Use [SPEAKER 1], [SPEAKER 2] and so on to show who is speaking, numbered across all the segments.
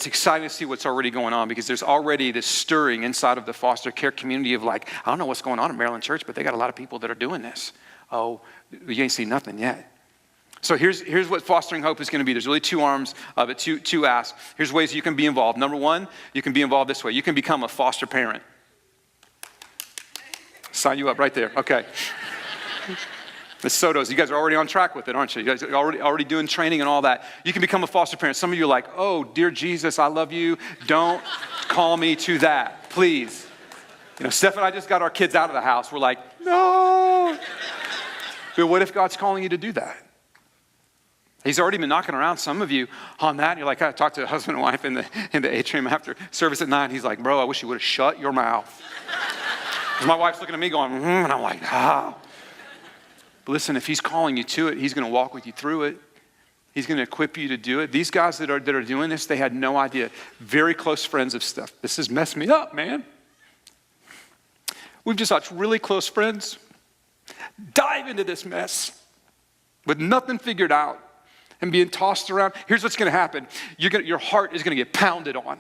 [SPEAKER 1] it's exciting to see what's already going on because there's already this stirring inside of the foster care community of like, I don't know what's going on in Maryland Church, but they got a lot of people that are doing this. Oh, you ain't seen nothing yet. So here's what Fostering Hope is going to be. There's really two arms of it, two asks. Here's ways you can be involved. Number one, you can be involved this way. You can become a foster parent. Sign you up right there. Okay. The Sotos, you guys are already on track with it, aren't you? You guys are already doing training and all that. You can become a foster parent. Some of you are like, oh, dear Jesus, I love you. Don't call me to that, please. You know, Steph and I just got our kids out of the house. We're like, no. But what if God's calling you to do that? He's already been knocking around some of you on that. And you're like, I talked to a husband and wife in the atrium after service at 9. He's like, bro, I wish you would have shut your mouth. Because my wife's looking at me going, and I'm like, ah. But listen, if he's calling you to it, he's going to walk with you through it. He's going to equip you to do it. These guys that are doing this, they had no idea. Very close friends of Steph. This has messed me up, man. We've just watched really close friends dive into this mess with nothing figured out and being tossed around. Here's what's going to happen. Your heart is going to get pounded on.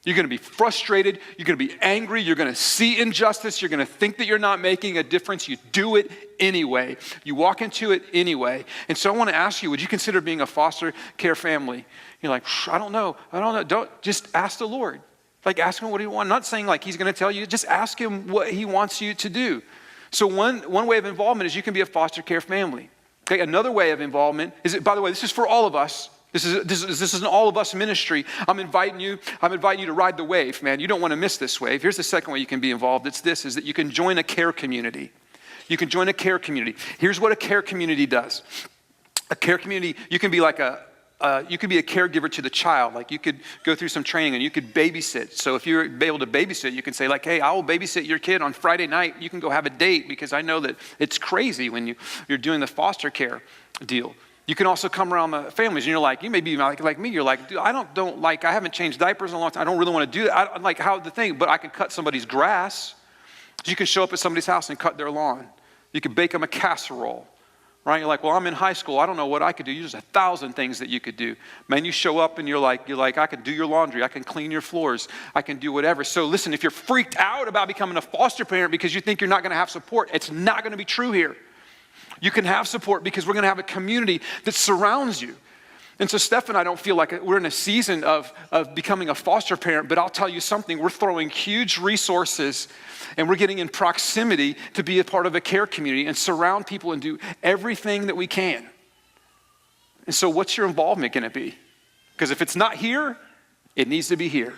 [SPEAKER 1] You're going to be frustrated. You're going to be angry. You're going to see injustice. You're going to think that you're not making a difference. You do it anyway. You walk into it anyway. And so I want to ask you, would you consider being a foster care family? You're like, I don't know. Don't just ask the Lord. Like, ask him what he wants. I'm not saying like he's going to tell you. Just ask him what he wants you to do. So one way of involvement is you can be a foster care family. Okay, another way of involvement is, by the way, this is for all of us. This is an all of us ministry. I'm inviting you to ride the wave, man. You don't want to miss this wave. Here's the second way you can be involved. It's this, is that you can join a care community. You can join a care community. Here's what a care community does. A care community, you can be like you could be a caregiver to the child. Like you could go through some training and you could babysit. So if you're able to babysit, you can say like, hey, I will babysit your kid on Friday night. You can go have a date because I know that it's crazy when you're doing the foster care deal. You can also come around the families and you're like, you may be like me. You're like, dude, I haven't changed diapers in a long time. I don't really want to do that. I like how the thing, but I can cut somebody's grass. You can show up at somebody's house and cut their lawn. You can bake them a casserole. Right? You're like, well, I'm in high school. I don't know what I could do. There's 1,000 things that you could do. Man, you show up and you're like, I can do your laundry. I can clean your floors. I can do whatever. So listen, if you're freaked out about becoming a foster parent because you think you're not going to have support, it's not going to be true here. You can have support because we're going to have a community that surrounds you. And so Steph and I don't feel like we're in a season of becoming a foster parent, but I'll tell you something, we're throwing huge resources and we're getting in proximity to be a part of a care community and surround people and do everything that we can. And so what's your involvement going to be? Because if it's not here, it needs to be here.